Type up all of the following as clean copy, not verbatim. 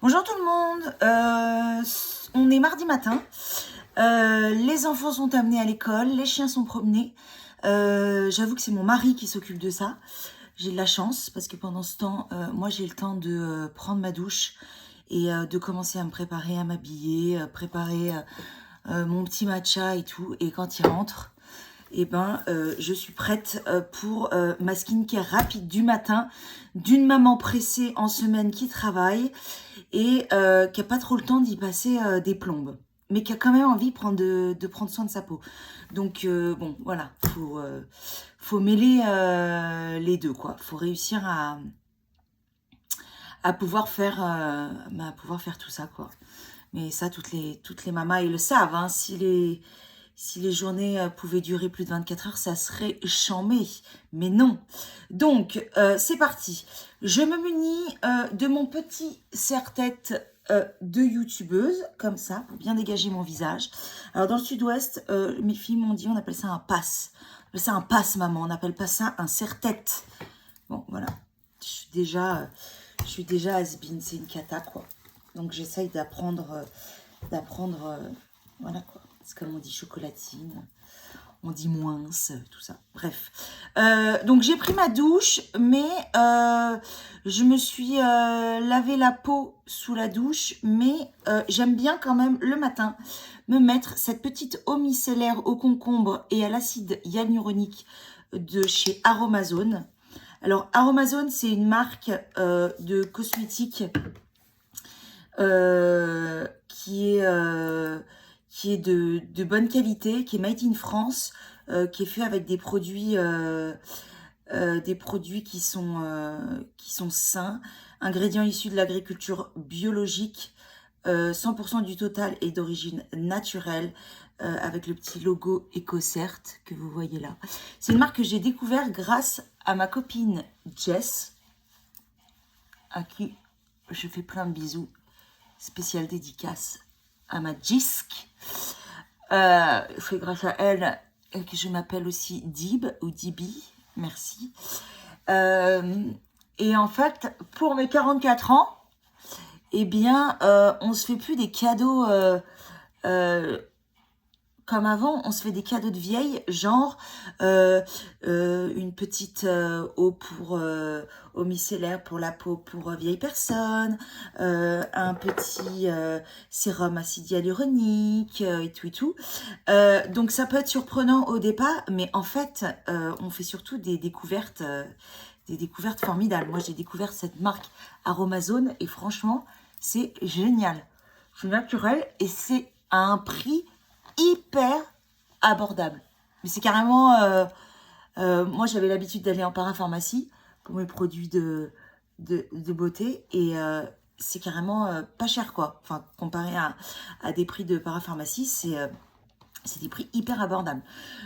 Bonjour tout le monde, on est mardi matin, les enfants sont amenés à l'école, les chiens sont promenés, j'avoue que c'est mon mari qui s'occupe de ça, j'ai de la chance parce que pendant ce temps, moi j'ai le temps de prendre ma douche et de commencer à me préparer, à m'habiller, préparer mon petit matcha et tout, et quand il rentre, eh ben, je suis prête pour ma skincare rapide du matin d'une maman pressée en semaine qui travaille et qui a pas trop le temps d'y passer des plombes, mais qui a quand même envie de prendre soin de sa peau. Donc bon, voilà, faut mêler les deux, quoi. Faut réussir à pouvoir faire tout ça, quoi. Mais ça, toutes les mamas, ils le savent, hein. Si les journées pouvaient durer plus de 24 heures, ça serait chambé. Mais non. Donc, c'est parti. Je me munis de mon petit serre-tête de youtubeuse, comme ça, pour bien dégager mon visage. Alors, dans le sud-ouest, mes filles m'ont dit, on appelle ça un passe. On appelle ça un passe, maman. On n'appelle pas ça un serre-tête. Bon, voilà. Je suis déjà has-been. C'est une cata, quoi. Donc, j'essaye d'apprendre, voilà, quoi. C'est comme on dit chocolatine, on dit moins, tout ça. Bref. Donc j'ai pris ma douche, mais je me suis lavé la peau sous la douche, mais j'aime bien quand même le matin me mettre cette petite eau micellaire au concombre et à l'acide hyaluronique de chez Aromazone. Alors Aromazone, c'est une marque de cosmétiques qui est de bonne qualité, qui est made in France, qui est fait avec des produits qui sont sains, ingrédients issus de l'agriculture biologique, 100% du total est d'origine naturelle, avec le petit logo EcoCert que vous voyez là. C'est une marque que j'ai découvert grâce à ma copine Jess, à qui je fais plein de bisous. Spéciale dédicace à ma Jisk. C'est grâce à elle que je m'appelle aussi Dib ou Dibi. Merci. Et en fait, pour mes 44 ans, eh bien, on se fait plus des cadeaux comme avant, on se fait des cadeaux de vieille, genre une petite eau eau micellaire pour la peau pour vieille personne, un petit sérum acide hyaluronique et tout et tout. Donc ça peut être surprenant au départ, mais en fait, on fait surtout des découvertes formidables. Moi, j'ai découvert cette marque Aromazone et franchement, c'est génial. C'est naturel et c'est à un prix hyper abordable. Mais c'est carrément... moi, j'avais l'habitude d'aller en parapharmacie pour mes produits de beauté. Et c'est carrément pas cher, quoi. Enfin, comparé à des prix de parapharmacie, c'est des prix hyper abordables.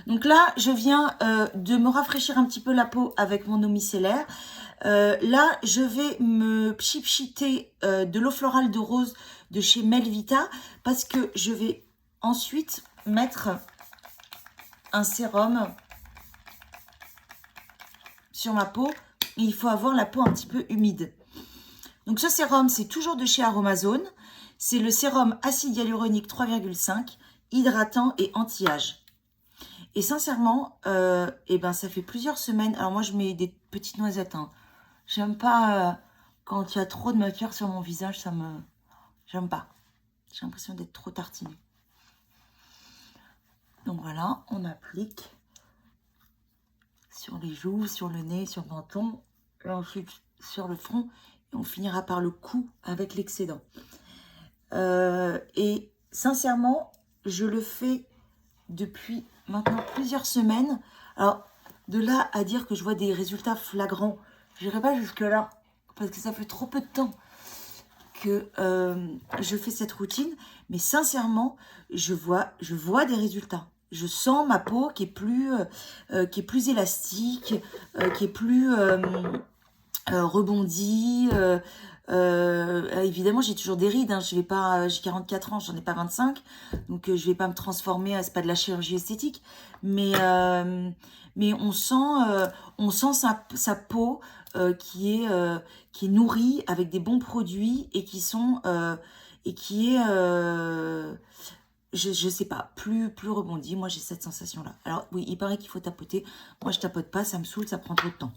Donc là, je viens de me rafraîchir un petit peu la peau avec mon eau micellaire. Là, je vais me pchipchiter de l'eau florale de rose de chez Melvita parce que je vais ensuite mettre un sérum sur ma peau. Il faut avoir la peau un petit peu humide. Donc ce sérum, c'est toujours de chez Aromazone. C'est le sérum acide hyaluronique 3,5, hydratant et anti-âge. Et sincèrement, eh ben, ça fait plusieurs semaines. Alors moi, je mets des petites noisettes. Hein. J'aime pas quand il y a trop de matière sur mon visage. J'aime pas. J'ai l'impression d'être trop tartinée. Donc voilà, on applique sur les joues, sur le nez, sur le menton, et ensuite sur le front, et on finira par le cou avec l'excédent. Et sincèrement, je le fais depuis maintenant plusieurs semaines. Alors, de là à dire que je vois des résultats flagrants, je n'irai pas jusque-là, parce que ça fait trop peu de temps que je fais cette routine, mais sincèrement, je vois des résultats. Je sens ma peau qui est plus élastique, qui est plus rebondie, Évidemment, j'ai toujours des rides. Hein, je vais pas, j'ai 44 ans, j'en ai pas 25. Donc, je vais pas me transformer. C'est pas de la chirurgie esthétique. Mais on sent sa peau qui est nourrie avec des bons produits et qui sont... et qui est... je sais pas, plus rebondi. Moi, j'ai cette sensation-là. Alors, oui, il paraît qu'il faut tapoter. Moi, je tapote pas, ça me saoule, ça prend trop de temps.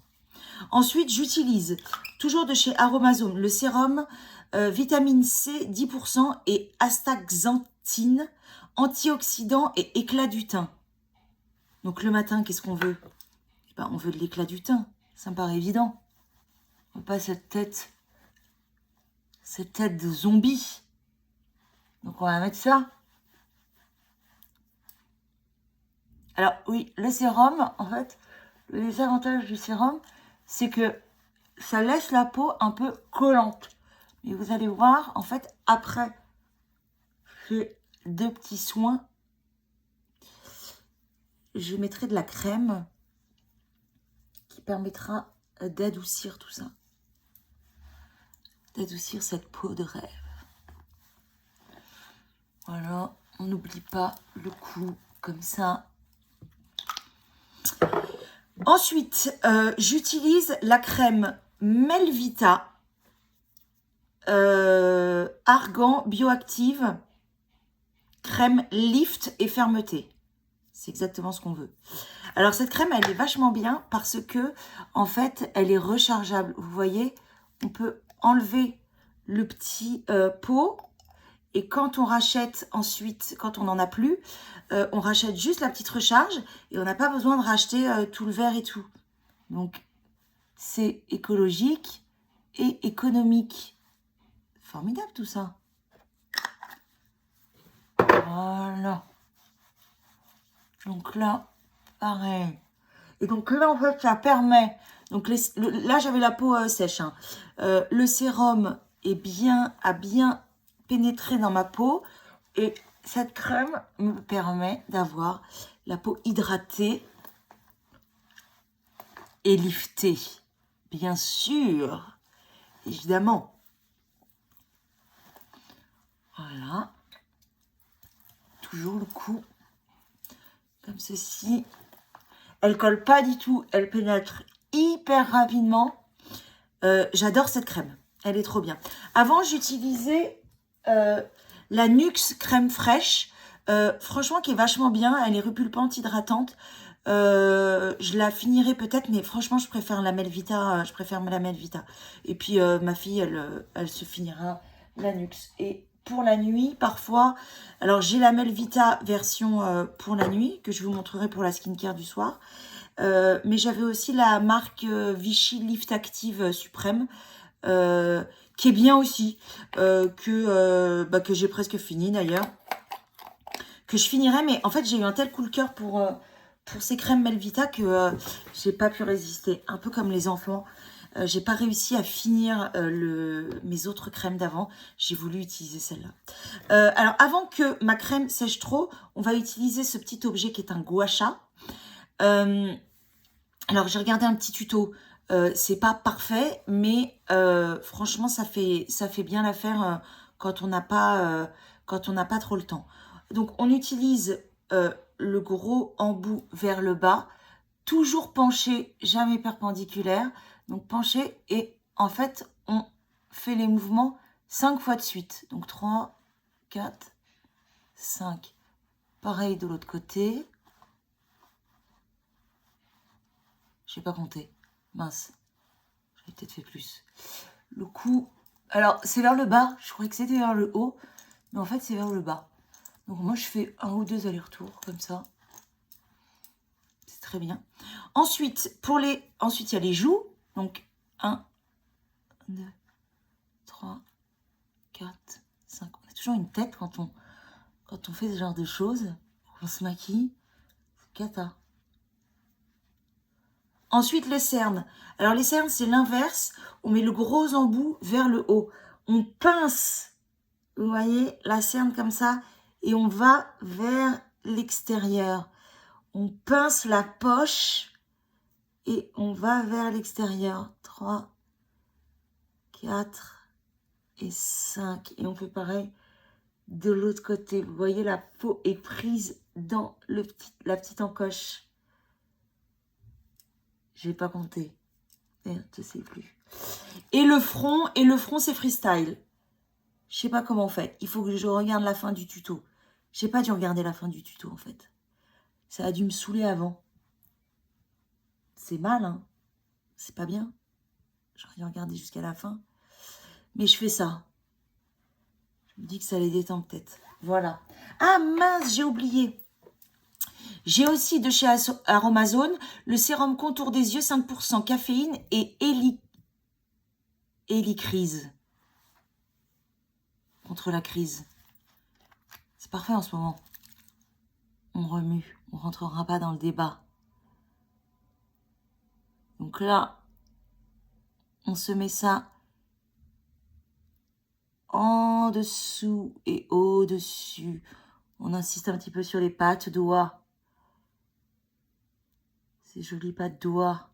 Ensuite, j'utilise, toujours de chez Aromazone, le sérum vitamine C 10% et astaxanthine, antioxydant et éclat du teint. Donc, le matin, qu'est-ce qu'on veut? Eh ben, on veut de l'éclat du teint. Ça me paraît évident. On veut pas cette tête de zombie. Donc, on va mettre ça. Alors, oui, le sérum, en fait, les avantages du sérum, c'est que ça laisse la peau un peu collante. Mais vous allez voir, en fait, après, je fais 2 petits soins. Je mettrai de la crème qui permettra d'adoucir tout ça. D'adoucir cette peau de rêve. Voilà, on n'oublie pas le cou comme ça. Ensuite, j'utilise la crème Melvita Argan Bioactive, crème lift et fermeté. C'est exactement ce qu'on veut. Alors, cette crème, elle est vachement bien parce que, en fait, elle est rechargeable. Vous voyez, on peut enlever le petit pot. Et quand on rachète ensuite, quand on n'en a plus, on rachète juste la petite recharge et on n'a pas besoin de racheter tout le verre et tout. Donc, c'est écologique et économique. Formidable tout ça. Voilà. Donc là, pareil. Et donc là, en fait, ça permet... Donc là, j'avais la peau sèche. Hein. Le sérum a bien pénétré dans ma peau. Et cette crème me permet d'avoir la peau hydratée et liftée. Bien sûr. Évidemment. Voilà. Toujours le cou. Comme ceci. Elle colle pas du tout. Elle pénètre hyper rapidement. J'adore cette crème. Elle est trop bien. Avant, j'utilisais la Nuxe crème fraîche. Franchement, qui est vachement bien. Elle est repulpante, hydratante. Je la finirai peut-être, mais franchement, je préfère la Melvita. Et puis, ma fille, elle se finira la Nuxe. Et pour la nuit, parfois... Alors, j'ai la Melvita version pour la nuit, que je vous montrerai pour la skincare du soir. Mais j'avais aussi la marque Vichy Lift Active Suprême, qui est bien aussi, que j'ai presque fini d'ailleurs. Que je finirai, mais en fait, j'ai eu un tel coup de cœur pour ces crèmes Melvita que j'ai pas pu résister. Un peu comme les enfants. J'ai pas réussi à finir mes autres crèmes d'avant. J'ai voulu utiliser celle-là. Alors, avant que ma crème sèche trop, on va utiliser ce petit objet qui est un gua sha. Alors, j'ai regardé un petit tuto. C'est pas parfait, mais franchement, ça fait bien l'affaire quand on n'a pas trop le temps. Donc, on utilise le gros embout vers le bas, toujours penché, jamais perpendiculaire. Donc, penché et en fait, on fait les mouvements 5 fois de suite. Donc, 3, 4, 5. Pareil de l'autre côté. Je n'ai pas compté. Mince. J'avais peut-être fait plus. Le cou. Alors, c'est vers le bas. Je croyais que c'était vers le haut. Mais en fait, c'est vers le bas. Donc, moi, je fais 1 ou 2 allers-retours, comme ça. C'est très bien. Ensuite, ensuite, il y a les joues. Donc, 1, 2, 3, 4, 5. On a toujours une tête quand on fait ce genre de choses. On se maquille. C'est cata. Ensuite, les cernes. Alors, les cernes, c'est l'inverse. On met le gros embout vers le haut. On pince, vous voyez, la cerne comme ça. Et on va vers l'extérieur. On pince la poche et on va vers l'extérieur. 3, 4, et 5. Et on fait pareil de l'autre côté. Vous voyez, la peau est prise dans la petite encoche. Je n'ai pas compté. Merde, je ne sais plus. Et le front, c'est freestyle. Je sais pas comment on fait. Il faut que je regarde la fin du tuto. J'ai pas dû regarder la fin du tuto, en fait. Ça a dû me saouler avant. C'est mal, hein. C'est pas bien. J'aurais dû regarder jusqu'à la fin. Mais je fais ça. Je me dis que ça les détend peut-être. Voilà. Ah mince, j'ai oublié. J'ai aussi de chez Aromazone le sérum contour des yeux 5% caféine et Hélicrise. Contre la crise. C'est parfait en ce moment. On remue. On rentrera pas dans le débat. Donc là, on se met ça en dessous et au-dessus. On insiste un petit peu sur les pattes doigts. Ces jolies pattes doigts.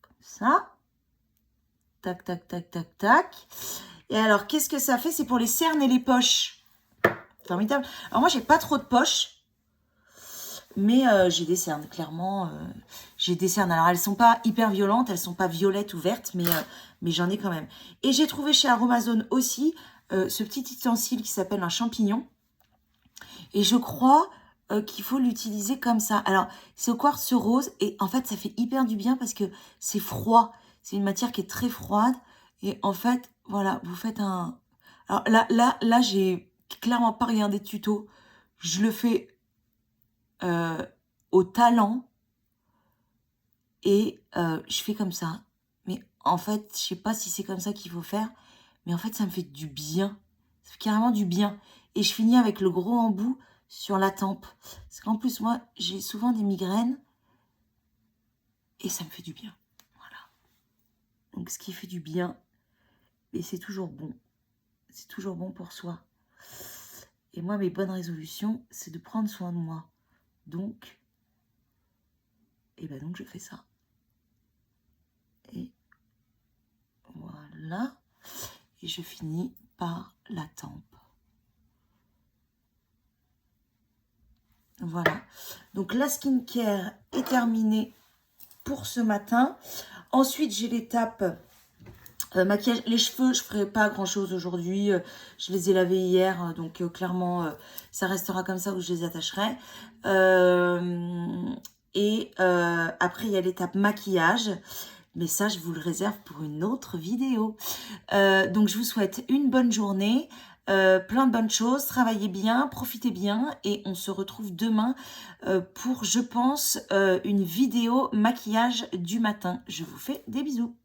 Comme ça. Tac, tac, tac, tac, tac. Et alors, qu'est-ce que ça fait? C'est pour les cernes et les poches. Formidable. Alors moi, j'ai pas trop de poches. Mais j'ai des cernes, clairement. J'ai des cernes. Alors, elles sont pas hyper violentes. Elles sont pas violettes ou vertes. Mais j'en ai quand même. Et j'ai trouvé chez Aromazone aussi ce petit ustensile qui s'appelle un champignon. Et je crois qu'il faut l'utiliser comme ça. Alors, c'est au quartz rose. Et en fait, ça fait hyper du bien parce que c'est froid. C'est une matière qui est très froide. Et en fait, voilà, vous faites un... Alors là j'ai clairement pas regardé de tuto. Je le fais au talent. Et je fais comme ça. Mais en fait, je sais pas si c'est comme ça qu'il faut faire. Mais en fait, ça me fait du bien. Ça fait carrément du bien. Et je finis avec le gros embout sur la tempe. Parce qu'en plus, moi, j'ai souvent des migraines. Et ça me fait du bien. Voilà. Donc, ce qui fait du bien, et c'est toujours bon. C'est toujours bon pour soi. Et moi, mes bonnes résolutions, c'est de prendre soin de moi. Donc, donc je fais ça. Et voilà. Et je finis par la tempe. Voilà. Donc, la skincare est terminée pour ce matin. Ensuite, j'ai l'étape maquillage. Les cheveux, je ne ferai pas grand-chose aujourd'hui. Je les ai lavés hier. Donc, clairement, ça restera comme ça où je les attacherai. Après, il y a l'étape maquillage. Mais ça, je vous le réserve pour une autre vidéo. Donc, je vous souhaite une bonne journée. Plein de bonnes choses, travaillez bien, profitez bien et on se retrouve demain pour, je pense, une vidéo maquillage du matin. Je vous fais des bisous.